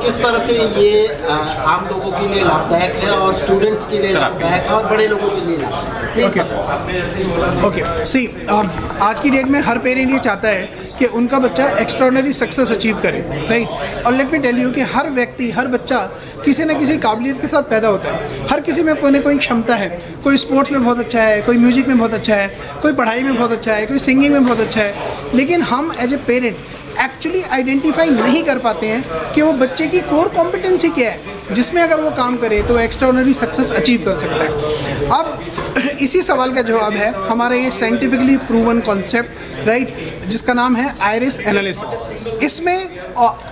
किस तरह से ये आम लोगों के लिए लाभदायक है और स्टूडेंट्स के लिए लाभदायक है और बड़े लोगों के लिए लाभदायक है? ओके सी आज की डेट में हर पेरेंट ये चाहता है कि उनका बच्चा एक्स्ट्रॉर्डिनरी सक्सेस अचीव करे, राइट। और लेट मी टेल यू कि हर व्यक्ति, हर बच्चा किसी न किसी काबिलियत के साथ पैदा होता है। हर किसी में कोई ना कोई क्षमता है। कोई स्पोर्ट्स में बहुत अच्छा है, कोई म्यूजिक में बहुत अच्छा है, कोई पढ़ाई में बहुत अच्छा है, कोई सिंगिंग में बहुत अच्छा है। लेकिन हम as a parent actually identify नहीं कर पाते हैं कि वो बच्चे की कोर कॉम्पिटेंसी क्या है, जिसमें अगर वो काम करे तो एक्स्ट्राऑर्डिनरी सक्सेस अचीव कर सकता है। अब इसी सवाल का जवाब है हमारा ये साइंटिफिकली प्रूवन कॉन्सेप्ट, राइट, जिसका नाम है आइरिस एनालिसिस। इसमें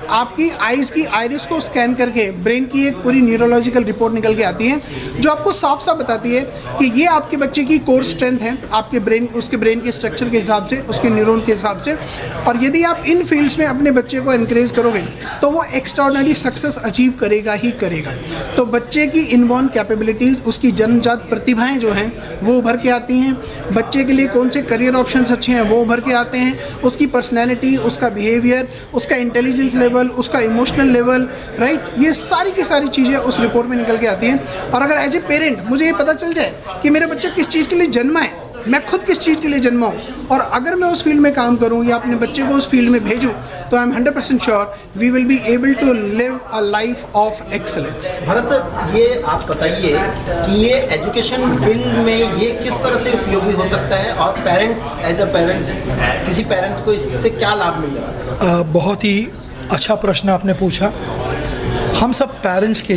आपकी आइज़ की आइरिस को स्कैन करके ब्रेन की एक पूरी न्यूरोलॉजिकल रिपोर्ट निकल के आती है, जो आपको साफ साफ बताती है कि ये आपके बच्चे की कोर स्ट्रेंथ है, आपके ब्रेन, उसके ब्रेन के स्ट्रक्चर के हिसाब से, उसके न्यूरॉन के हिसाब से। और यदि आप इन फील्ड्स में अपने बच्चे को एनकरेज करोगे तो वो एक्स्ट्राऑर्डिनरी सक्सेस अचीव करेगा ही करेगा। तो बच्चे की इनबॉर्न कैपेबिलिटीज़, उसकी जन्मजात प्रतिभाएं जो हैं वो उभर के आती हैं। बच्चे के लिए कौन से करियर ऑप्शंस अच्छे हैं वो उभर के आते हैं। उसकी पर्सनैलिटी, उसका बिहेवियर, उसका इंटेलिजेंस लेवल, उसका इमोशनल लेवल, राइट, ये सारी की सारी चीज़ें उस रिपोर्ट में निकल के आती हैं। और अगर एज ए पेरेंट मुझे ये पता चल जाए कि मेरा बच्चा किस चीज़ के लिए जन्मा है, मैं खुद किस चीज़ के लिए जन्मा हूँ, और अगर मैं उस फील्ड में काम करूँ या अपने बच्चे को उस फील्ड में भेजूँ, तो I am 100% sure we will be able to live a life of excellence. Bharat sir, ये आप बताइए कि ये एजुकेशन फील्ड में ये किस तरह से उपयोगी हो सकता है और पेरेंट्स, एज अ पेरेंट्स, किसी पेरेंट्स को इससे क्या लाभ मिल रहा है? बहुत ही अच्छा प्रश्न आपने पूछा। हम सब पेरेंट्स के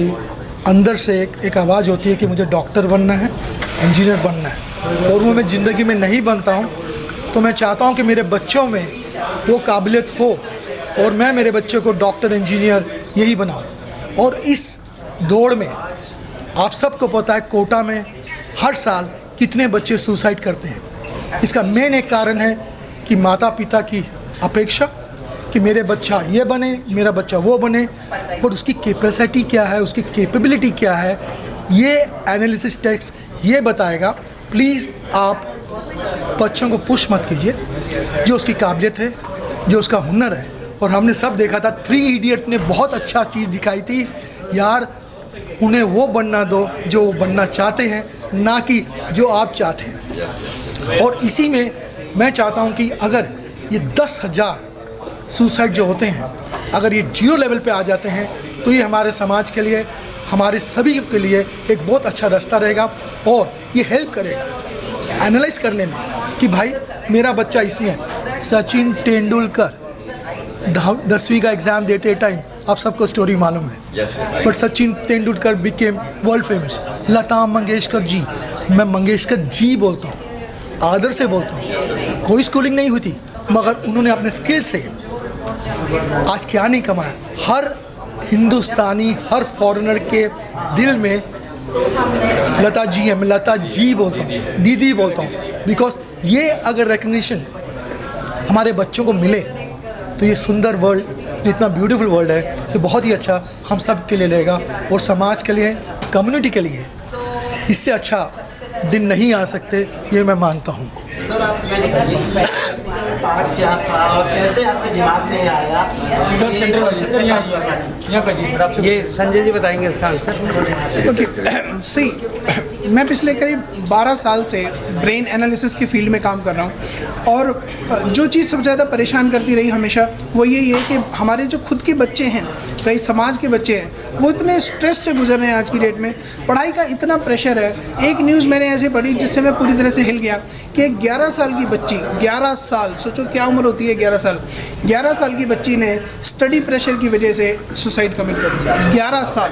अंदर से एक आवाज़ होती है कि मुझे डॉक्टर बनना है, इंजीनियर बनना है, और वो मैं ज़िंदगी में नहीं बनता हूँ, तो मैं चाहता हूँ कि मेरे बच्चों में वो काबिलियत हो और मैं मेरे बच्चे को डॉक्टर, इंजीनियर यही बनाऊँ। और इस दौड़ में आप सबको पता है कोटा में हर साल कितने बच्चे सुसाइड करते हैं। इसका मेन एक कारण है कि माता पिता की अपेक्षा कि मेरे बच्चा ये बने, मेरा बच्चा वो बने, और उसकी कैपेसिटी क्या है, उसकी कैपेबिलिटी क्या है, ये एनालिसिस टेक्स्ट ये बताएगा। प्लीज़ आप बच्चों को पुश मत कीजिए, जो उसकी काबिलियत है, जो उसका हुनर है। और हमने सब देखा था, 3 इडियट ने बहुत अच्छा चीज़ दिखाई थी यार, उन्हें वो बनना दो जो वो बनना चाहते हैं, ना कि जो आप चाहते हैं। और इसी में मैं चाहता हूँ कि अगर ये 10,000 सुसाइड जो होते हैं, अगर ये 0 लेवल पे आ जाते हैं, तो ये हमारे समाज के लिए, हमारे सभी के लिए एक बहुत अच्छा रास्ता रहेगा। और ये हेल्प करेगा एनालाइज करने में कि भाई मेरा बच्चा इसमें, सचिन तेंदुलकर 10वीं का एग्ज़ाम देते टाइम आप सबको स्टोरी मालूम है, but Sachin Tendulkar became world famous. Lata Mangeshkar ji, मैं मंगेशकर जी बोलता हूँ, आदर से बोलता हूँ, कोई स्कूलिंग नहीं हुई थी, मगर उन्होंने अपने स्किल से आज क्या नहीं कमाया। हर हिंदुस्तानी, हर फॉरेनर के दिल में लता जी है, मैं लता जी बोलता हूँ, दीदी बोलता हूँ, बिकॉज ये अगर रिकग्निशन हमारे बच्चों को मिले तो ये सुंदर वर्ल्ड, जो इतना ब्यूटीफुल वर्ल्ड है, ये बहुत ही अच्छा हम सब के लिए रहेगा और समाज के लिए, कम्युनिटी के लिए इससे अच्छा दिन नहीं आ सकते, ये मैं मानता हूँ। सर, आप पार्ट क्या था और कैसे आपके दिमाग में आया? ये संजय जी बताएंगे इसका आंसर। ओके, सी मैं पिछले करीब 12 साल से ब्रेन एनालिसिस की फील्ड में काम कर रहा हूँ, और जो चीज़ सबसे ज़्यादा परेशान करती रही हमेशा वो यही है कि हमारे जो खुद के बच्चे हैं, राइट, समाज के बच्चे हैं, वो इतने स्ट्रेस से गुजर रहे हैं आज की डेट में। पढ़ाई का इतना प्रेशर है। एक न्यूज़ मैंने ऐसे पढ़ी जिससे मैं पूरी तरह से हिल गया कि 11 साल की बच्ची, 11 साल, सोचो क्या उम्र होती है 11 साल, 11 साल की बच्ची ने स्टडी प्रेशर की वजह से सुसाइड कमिट कर दिया। 11 साल,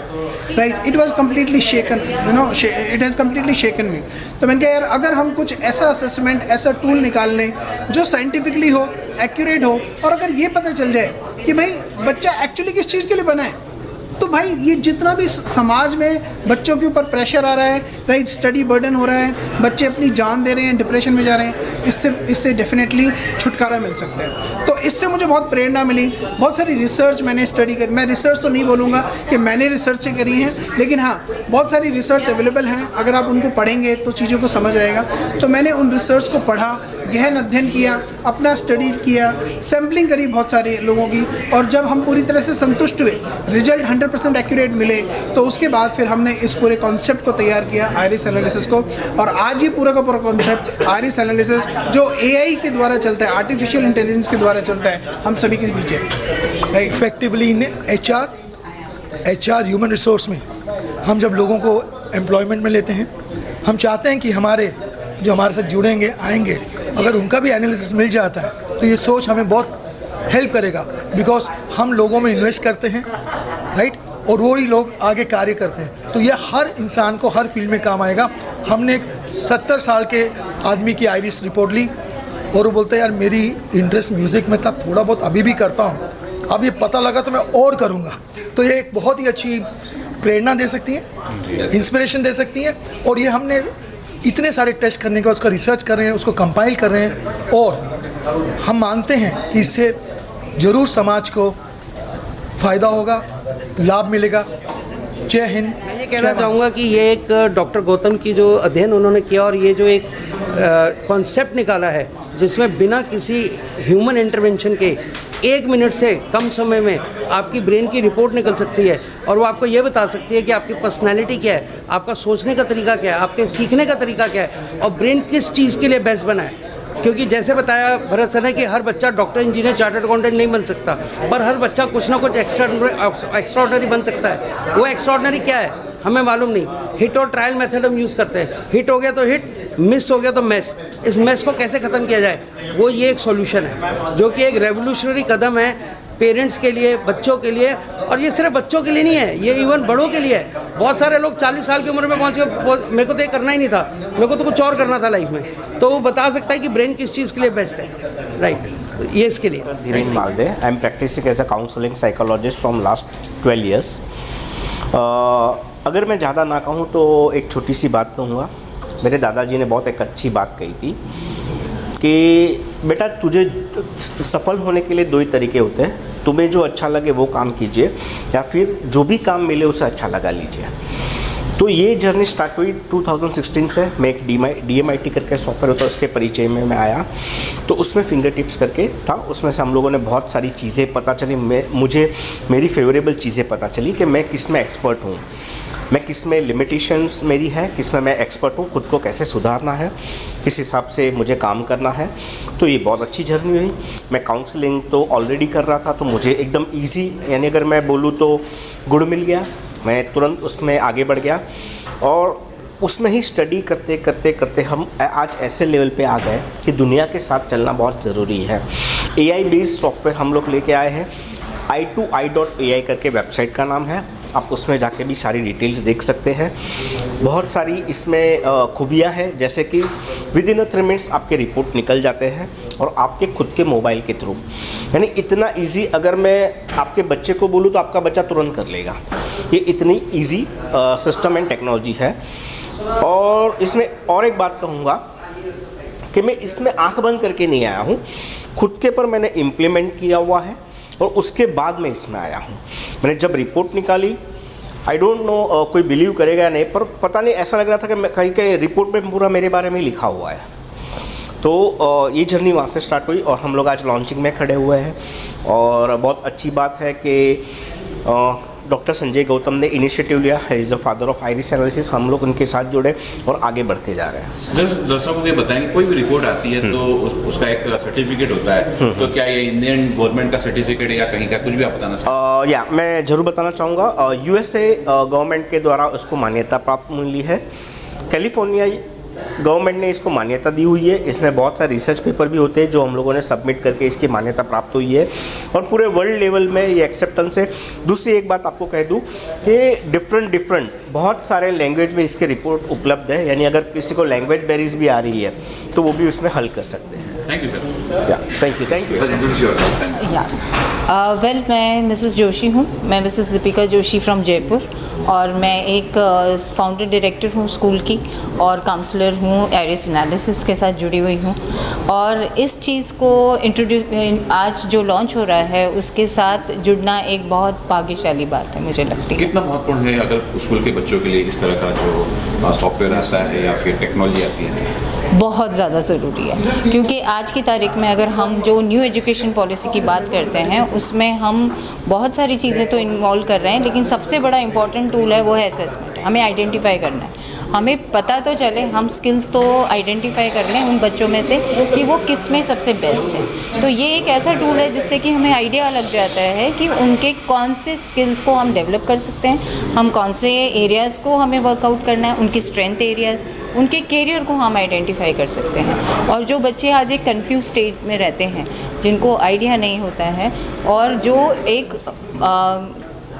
right, it was completely shaken, you know, it has completely shaken me. तो मैंने कहा यार, अगर हम कुछ ऐसा असेसमेंट, ऐसा टूल निकाल लें जो साइंटिफिकली हो, एक्यूरेट हो, और अगर ये पता चल जाए कि भाई बच्चा एक्चुअली किस चीज़ के लिए बना है, तो भाई ये जितना भी समाज में बच्चों के ऊपर प्रेशर आ रहा है, राइट, स्टडी बर्डन हो रहा है, बच्चे अपनी जान दे रहे हैं, डिप्रेशन में जा रहे हैं, इससे डेफिनेटली छुटकारा मिल सकता है। तो इससे मुझे बहुत प्रेरणा मिली। बहुत सारी रिसर्च मैंने स्टडी कर, मैं रिसर्च तो नहीं बोलूँगा कि मैंने रिसर्च से करी है, लेकिन हाँ बहुत सारी रिसर्च अवेलेबल हैं, अगर आप उनको पढ़ेंगे तो चीज़ों को समझ आएगा। तो मैंने उन रिसर्च को पढ़ा, गहन अध्ययन किया, अपना स्टडी किया, सैम्पलिंग करी बहुत सारे लोगों की, और जब हम पूरी तरह से संतुष्ट हुए, रिजल्ट 100% एक्यूरेट मिले, तो उसके बाद फिर हमने इस पूरे कॉन्सेप्ट को तैयार किया, आइरिस एनालिसिस को। और आज ये पूरा का पूरा कॉन्सेप्ट आइरिस एनालिसिस जो AI के द्वारा चलता है, आर्टिफिशियल इंटेलिजेंस के द्वारा चलता है, हम सभी के पीछे है। Effectively in HR human resource में हम जब लोगों को एम्प्लॉयमेंट में लेते हैं, हम चाहते हैं कि हमारे जो हमारे साथ जुड़ेंगे आएंगे, अगर उनका भी एनालिसिस मिल जाता है तो ये सोच हमें बहुत हेल्प करेगा, बिकॉज हम लोगों में इन्वेस्ट करते हैं, राइट, और वो ही लोग आगे कार्य करते हैं। तो ये हर इंसान को हर फील्ड में काम आएगा। हमने एक 70 साल के आदमी की आइरिस रिपोर्ट ली और वो बोलते हैं यार मेरी इंटरेस्ट म्यूज़िक में था, थोड़ा बहुत अभी भी करता हूँ, अब ये पता लगा तो मैं और करूँगा। तो ये एक बहुत ही अच्छी प्रेरणा दे सकती है, इंस्पिरेशन दे सकती है। और ये हमने इतने सारे टेस्ट करने का, उसका रिसर्च कर रहे हैं, उसको कंपाइल कर रहे हैं, और हम मानते हैं कि इससे ज़रूर समाज को फ़ायदा होगा, लाभ मिलेगा। जय हिंद। मैं ये कहना चाहूँगा कि ये एक डॉक्टर गौतम की जो अध्ययन उन्होंने किया और ये जो एक कॉन्सेप्ट निकाला है जिसमें बिना किसी ह्यूमन इंटरवेंशन के 1 मिनट से कम समय में आपकी ब्रेन की रिपोर्ट निकल सकती है और वो आपको ये बता सकती है कि आपकी पर्सनैलिटी क्या है, आपका सोचने का तरीका क्या है, आपके सीखने का तरीका क्या है और ब्रेन किस चीज़ के लिए बेस्ट बना है। क्योंकि जैसे बताया भरत सर ने कि हर बच्चा डॉक्टर, इंजीनियर, चार्टर्ड अकाउंटेंट नहीं बन सकता, पर हर बच्चा कुछ ना कुछ एक्स्ट्राऑर्डिनरी बन सकता है। वो एक्स्ट्राऑर्डिनरी क्या है हमें मालूम नहीं। हिट और ट्रायल मेथड हम यूज़ करते हैं, हिट हो गया तो हिट, मिस हो गया तो मैस। इस मैस को कैसे ख़त्म किया जाए, वो ये एक सॉल्यूशन है जो कि एक रेवोल्यूशनरी कदम है पेरेंट्स के लिए, बच्चों के लिए। और ये सिर्फ बच्चों के लिए नहीं है, ये इवन बड़ों के लिए है। बहुत सारे लोग 40 साल की उम्र में पहुंच गए, मेरे को तो ये करना ही नहीं था, मेरे को तो कुछ और करना था लाइफ में, तो वो बता सकता है कि ब्रेन किस चीज़ के लिए बेस्ट है, राइट। ये इसके लिए Dhirendra Malde, I am practicing as a counselling psychologist from last 12 years। अगर मैं ज़्यादा ना कहूँ तो एक छोटी सी बात कहूँगा। मेरे दादाजी ने बहुत एक अच्छी बात कही थी कि बेटा तुझे सफल होने के लिए 2 ही तरीके होते हैं, तुम्हें जो अच्छा लगे वो काम कीजिए या फिर जो भी काम मिले उसे अच्छा लगा लीजिए। तो ये जर्नी स्टार्ट हुई 2016 से। मैं एक DMIT करके सॉफ्टवेयर होता है उसके परिचय में मैं आया, तो उसमें फिंगर टिप्स करके था। उसमें से हम लोगों ने बहुत सारी चीज़ें पता चली, मुझे मेरी फेवरेबल चीज़ें पता चली कि मैं किस में एक्सपर्ट हूँ, मैं किस में लिमिटेशंस मेरी है, किस में मैं एक्सपर्ट हूँ, खुद को कैसे सुधारना है, किस हिसाब से मुझे काम करना है। तो ये बहुत अच्छी जर्नी हुई। मैं काउंसलिंग तो ऑलरेडी कर रहा था, तो मुझे एकदम ईजी, यानी अगर मैं बोलूँ तो गुड़ मिल गया, मैं तुरंत उसमें आगे बढ़ गया और उसमें ही स्टडी करते करते करते हम आज ऐसे लेवल पे आ गए कि दुनिया के साथ चलना बहुत ज़रूरी है। AI बेस्ड सॉफ्टवेयर हम लोग लेके आए हैं, i2i.ai करके वेबसाइट का नाम है। आप उसमें जाके भी सारी डिटेल्स देख सकते हैं। बहुत सारी इसमें खूबियाँ हैं, जैसे कि विदिन 3 मिनट्स आपके रिपोर्ट निकल जाते हैं और आपके खुद के मोबाइल के थ्रू, यानी इतना इजी। अगर मैं आपके बच्चे को बोलूँ तो आपका बच्चा तुरंत कर लेगा। ये इतनी इजी सिस्टम एंड टेक्नोलॉजी है। और इसमें और एक बात कहूँगा कि मैं इसमें आंख बंद करके नहीं आया हूँ, खुद के पर मैंने इम्प्लीमेंट किया हुआ है और उसके बाद मैं इसमें आया हूँ। मैंने जब रिपोर्ट निकाली, आई डोंट नो कोई बिलीव करेगा या नहीं, पर पता नहीं ऐसा लग रहा था कि मैं कहीं के रिपोर्ट में पूरा मेरे बारे में लिखा हुआ है। तो ये जर्नी वहाँ से स्टार्ट हुई और हम लोग आज लॉन्चिंग में खड़े हुए हैं। और बहुत अच्छी बात है कि डॉक्टर संजय गौतम ने इनिशिएटिव लिया है, is the father of iris analysis. हम लोग उनके साथ जुड़े और आगे बढ़ते जा रहे हैं। दर्शकों को ये बताएंगे, कोई भी रिपोर्ट आती है तो उसका एक सर्टिफिकेट होता है, तो क्या ये इंडियन गवर्नमेंट का सर्टिफिकेट है या कहीं का, कुछ भी आप बताना चाहेंगे? या मैं ज़रूर बताना चाहूँगा। USA गवर्नमेंट के द्वारा उसको मान्यता प्राप्त मिली है। कैलिफोर्निया गवर्नमेंट ने इसको मान्यता दी हुई है। इसमें बहुत सारे रिसर्च पेपर भी होते हैं जो हम लोगों ने सबमिट करके इसकी मान्यता प्राप्त हुई है और पूरे वर्ल्ड लेवल में ये एक्सेप्टेंस है। दूसरी एक बात आपको कह दूं कि डिफरेंट बहुत सारे लैंग्वेज में इसके रिपोर्ट उपलब्ध है, यानी अगर किसी को लैंग्वेज बैरीज भी आ रही है तो वो भी उसमें हल कर सकते हैं। Thank you sir. या थैंक यू। वेल, मैं मिसेस जोशी हूँ, मैं मिसेस दीपिका जोशी फ्रॉम जयपुर और मैं एक फाउंडर डायरेक्टर हूँ स्कूल की और काउंसलर हूँ, आइरिस एनालिसिस के साथ जुड़ी हुई हूँ। और इस चीज़ को आज जो लॉन्च हो रहा है उसके साथ जुड़ना एक बहुत भाग्यशाली बात है मुझे लगती है। कितना महत्वपूर्ण है अगर स्कूल के बच्चों के लिए इस तरह का जो सॉफ्टवेयर आता है या फिर टेक्नोलॉजी आती है? बहुत ज़्यादा ज़रूरी है, क्योंकि आज की तारीख में अगर हम जो न्यू एजुकेशन पॉलिसी की बात करते हैं उसमें हम बहुत सारी चीज़ें तो इन्वॉल्व कर रहे हैं, लेकिन सबसे बड़ा इंपॉर्टेंट टूल है वो है असेसमेंट। हमें आइडेंटिफाई करना है, हमें पता तो चले, हम स्किल्स तो आइडेंटिफाई कर लें उन बच्चों में से कि वो किस में सबसे बेस्ट है। तो ये एक ऐसा टूल है जिससे कि हमें आइडिया लग जाता है कि उनके कौन से स्किल्स को हम डेवलप कर सकते हैं, हम कौन से एरियाज़ को हमें वर्कआउट करना है, उनकी स्ट्रेंथ एरियाज़, उनके कैरियर को हम आइडेंटिफाई कर सकते हैं। और जो बच्चे आज एक कंफ्यूज स्टेज में रहते हैं, जिनको आइडिया नहीं होता है और जो एक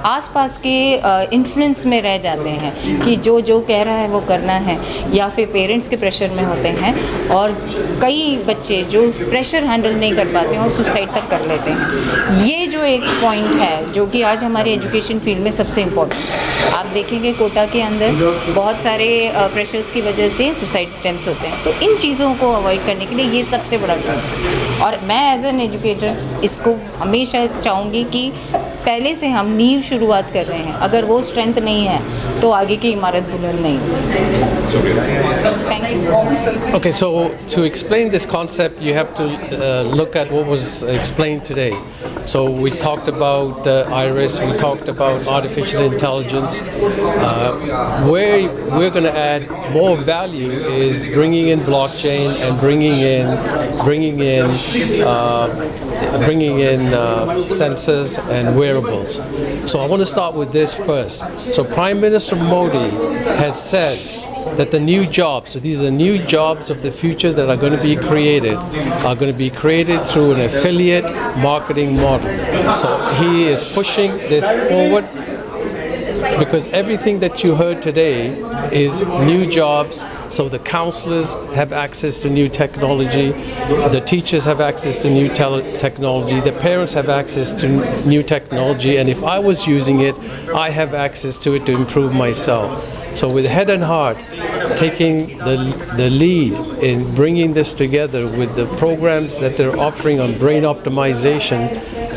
आसपास के इन्फ्लुएंस में रह जाते हैं कि जो कह रहा है वो करना है, या फिर पेरेंट्स के प्रेशर में होते हैं, और कई बच्चे जो प्रेशर हैंडल नहीं कर पाते हैं और सुसाइड तक कर लेते हैं। ये जो एक पॉइंट है जो कि आज हमारी एजुकेशन फील्ड में सबसे इम्पोर्टेंट है। आप देखेंगे कोटा के अंदर बहुत सारे प्रेशर्स की वजह से सुसाइड अटेम्प्ट्स होते हैं। तो इन चीज़ों को अवॉइड करने के लिए ये सबसे बड़ा काम है। और मैं एज एन एजुकेटर इसको हमेशा चाहूँगी कि पहले से हम नींव शुरुआत कर रहे हैं, अगर वो स्ट्रेंथ नहीं है तो आगे की इमारत बुलंद नहीं होगी। Okay, so to explain this concept, you have to look at what was explained today. So we talked about Iris, we talked about artificial intelligence. Where we're going to add more value is bringing in blockchain and bringing in sensors and wearables. So I want to start with this first. So Prime Minister Modi has said that the new jobs, so these are new jobs of the future that are going to be created through an affiliate marketing model. So he is pushing this forward because everything that you heard today is new jobs. So the counselors have access to new technology, the teachers have access to new technology, the parents have access to new technology, and if I was using it, I have access to it to improve myself. So with head and heart, taking the lead in bringing this together with the programs that they're offering on brain optimization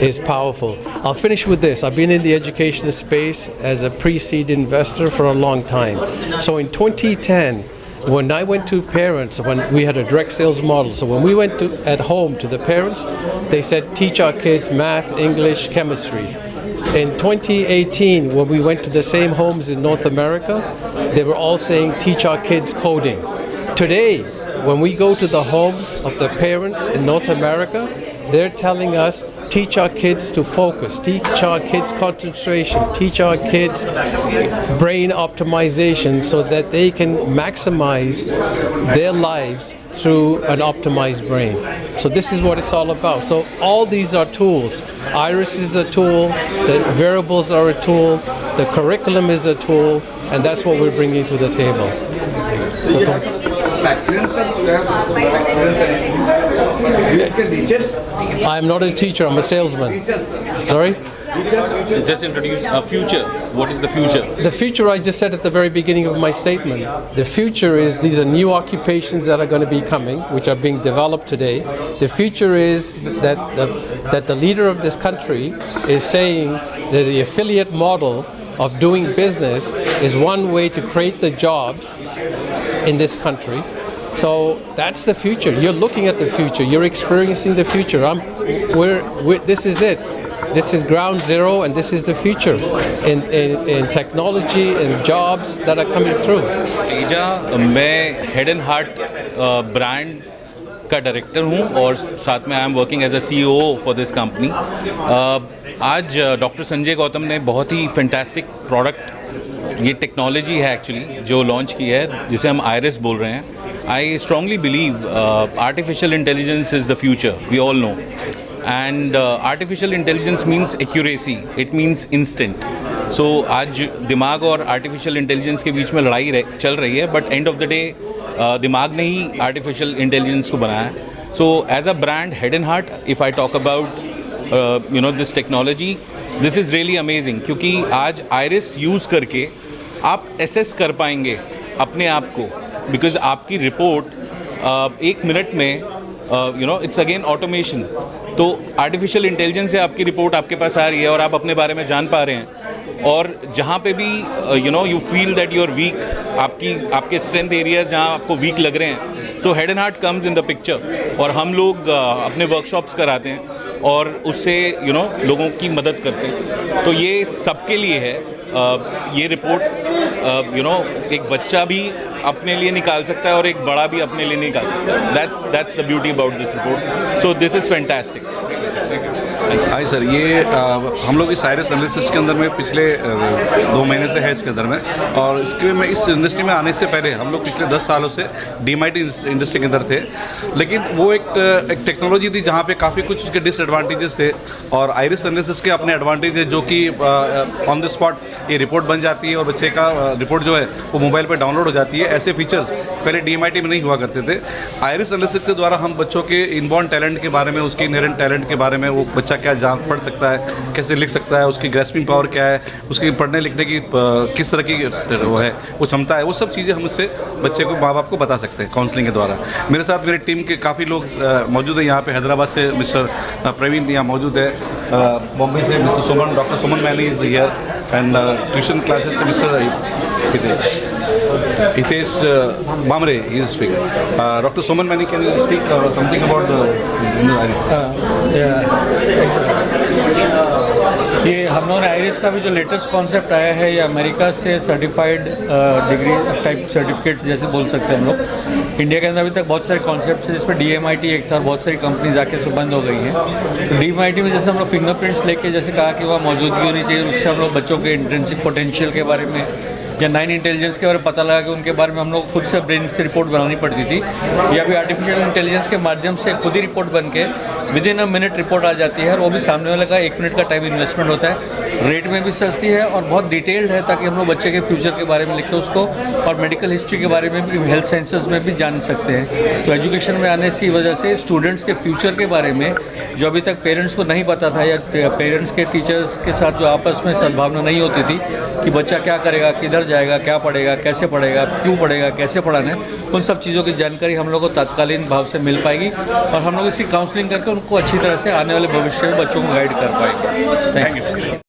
is powerful. I'll finish with this. I've been in the education space as a pre-seed investor for a long time. So in 2010, when I went to parents, when we had a direct sales model, so when we went at home to the parents, they said, teach our kids math, English, chemistry. In 2018, when we went to the same homes in North America, they were all saying, teach our kids coding. Today, when we go to the homes of the parents in North America, they're telling us, teach our kids to focus, teach our kids concentration, teach our kids brain optimization so that they can maximize their lives through an optimized brain. So this is what it's all about. So all these are tools. Iris is a tool, the variables are a tool, the curriculum is a tool, and that's what we're bringing to the table. I'm not a teacher, I'm a salesman. Sorry? So just introduce a future. What is the future? The future, I just said at the very beginning of my statement. The future is these are new occupations that are going to be coming, which are being developed today. The future is that the leader of this country is saying that the affiliate model of doing business is one way to create the jobs in this country. So that's the future. You're looking at the future. You're experiencing the future. This is it. This is ground zero, and this is the future in technology and jobs that are coming through. Teja, मैं head and heart brand का director हूँ और साथ में I am working as a CEO for this company. आज doctor Sanjay Gautam ने बहुत ही फैंटास्टिक प्रोडक्ट, ये टेक्नोलॉजी है एक्चुअली जो लॉन्च की है, जिसे हम आयरिस बोल रहे हैं. I strongly believe artificial intelligence is the future, we all know. And artificial intelligence means accuracy, it means instant. So आज दिमाग और artificial intelligence के बीच में लड़ाई चल रही है, but end of the day दिमाग ने ही artificial intelligence को बनाया है. So as a brand, Head and Heart, if I talk about this technology, this is really amazing, क्योंकि आज Iris use करके आप assess कर पाएंगे अपने आप को, because आपकी रिपोर्ट एक मिनट में it's again automation. तो आर्टिफिशियल इंटेलिजेंस से आपकी रिपोर्ट आपके पास आ रही है और आप अपने बारे में जान पा रहे हैं. और जहाँ पे भी you feel that you are weak, आपके स्ट्रेंथ एरियाज जहाँ आपको वीक लग रहे हैं, so head and heart comes in the picture. और हम लोग अपने वर्कशॉप्स कराते हैं और उससे लोगों की मदद करते हैं। तो ये सबके लिए है। ये रिपोर्ट एक बच्चा भी अपने लिए निकाल सकता है और एक बड़ा भी अपने लिए निकाल सकता है। That's the beauty about this report. So this is fantastic. Hi sir, ये हम लोग इस आइरिस एनालिसिस के अंदर में पिछले 2 महीने से है इसके अंदर में, और इसके में इस इंडस्ट्री में आने से पहले हम लोग पिछले 10 सालों से DMIT इंडस्ट्री के अंदर थे। लेकिन वो एक टेक्नोलॉजी थी जहाँ पे काफ़ी कुछ उसके डिसएडवांटेजेस थे, और आइरिस एनालिसिस के अपने एडवांटेज है, जो कि ऑन द स्पॉट ये रिपोर्ट बन जाती है और बच्चे का रिपोर्ट जो है वो मोबाइल पर डाउनलोड हो जाती है। ऐसे फीचर्स पहले DMIT में नहीं हुआ करते थे। आइरिस एनालिसिस के द्वारा हम बच्चों के इनबॉर्न टैलेंट के बारे में, उसके इनहेरेंट टैलेंट के बारे में, वो बच्चा क्या जान पढ़ सकता है, कैसे लिख सकता है, उसकी ग्रेस्पिंग पावर क्या है, उसकी पढ़ने लिखने की किस तरह की वो है, वो क्षमता है, वो सब चीज़ें हम इससे बच्चे को, माँ बाप को बता सकते हैं काउंसलिंग के द्वारा। मेरे साथ मेरी टीम के काफ़ी लोग मौजूद हैं यहाँ पे। हैदराबाद से मिस्टर प्रवीण यहाँ मौजूद है, बॉम्बे से mister Suman, doctor Suman many is here, and tuition classes से mister Hitesh Bamre is speaking. Dr. Suman Mani, can you speak something about the ये हम लोगों ने आइरिस का भी जो लेटेस्ट कॉन्सेप्ट आया है, ये अमेरिका से सर्टिफाइड डिग्री टाइप सर्टिफिकेट्स जैसे बोल सकते हैं हम लोग। इंडिया के अंदर अभी तक बहुत सारे कॉन्सेप्ट्स हैं, जिसमें DMIT एक था और बहुत सारी कंपनीज आके बंद हो गई हैं। तो DMIT में जैसे हम लोग फिंगरप्रिंट्स लेके, जैसे कहा कि वहाँ मौजूदगी होनी चाहिए, उससे हम लोग बच्चों के इंट्रिंसिक पोटेंशियल के बारे में या 9 इंटेलिजेंस के बारे में पता लगा कि उनके बारे में हम लोग खुद से ब्रेन से रिपोर्ट बनानी पड़ती थी, या भी आर्टिफिशियल इंटेलिजेंस के माध्यम से खुद ही रिपोर्ट बन के विदिन अ मिनट रिपोर्ट आ जाती है, और वो भी सामने वाले का 1 मिनट का टाइम इन्वेस्टमेंट होता है। रेट में भी सस्ती है और बहुत डिटेल्ड है, ताकि हम लोग बच्चे के फ्यूचर के बारे में लिखते उसको, और मेडिकल हिस्ट्री के बारे में भी, हेल्थ साइंसेज में भी जान सकते हैं। तो एजुकेशन में आने की वजह से स्टूडेंट्स के फ्यूचर के बारे में, जो अभी तक पेरेंट्स को नहीं पता था, या पेरेंट्स के टीचर्स के साथ जो आपस में सद्भावना नहीं होती थी कि बच्चा क्या करेगा, किधर जाएगा, क्या पढ़ेगा, कैसे पढ़ेगा, क्यों पढ़ेगा, कैसे पढ़ाना है, उन सब चीज़ों की जानकारी हम लोग को तत्कालीन भाव से मिल पाएगी, और हम लोग इसकी काउंसलिंग करके उनको अच्छी तरह से आने वाले भविष्य में बच्चों को गाइड कर पाएंगे। Thank you.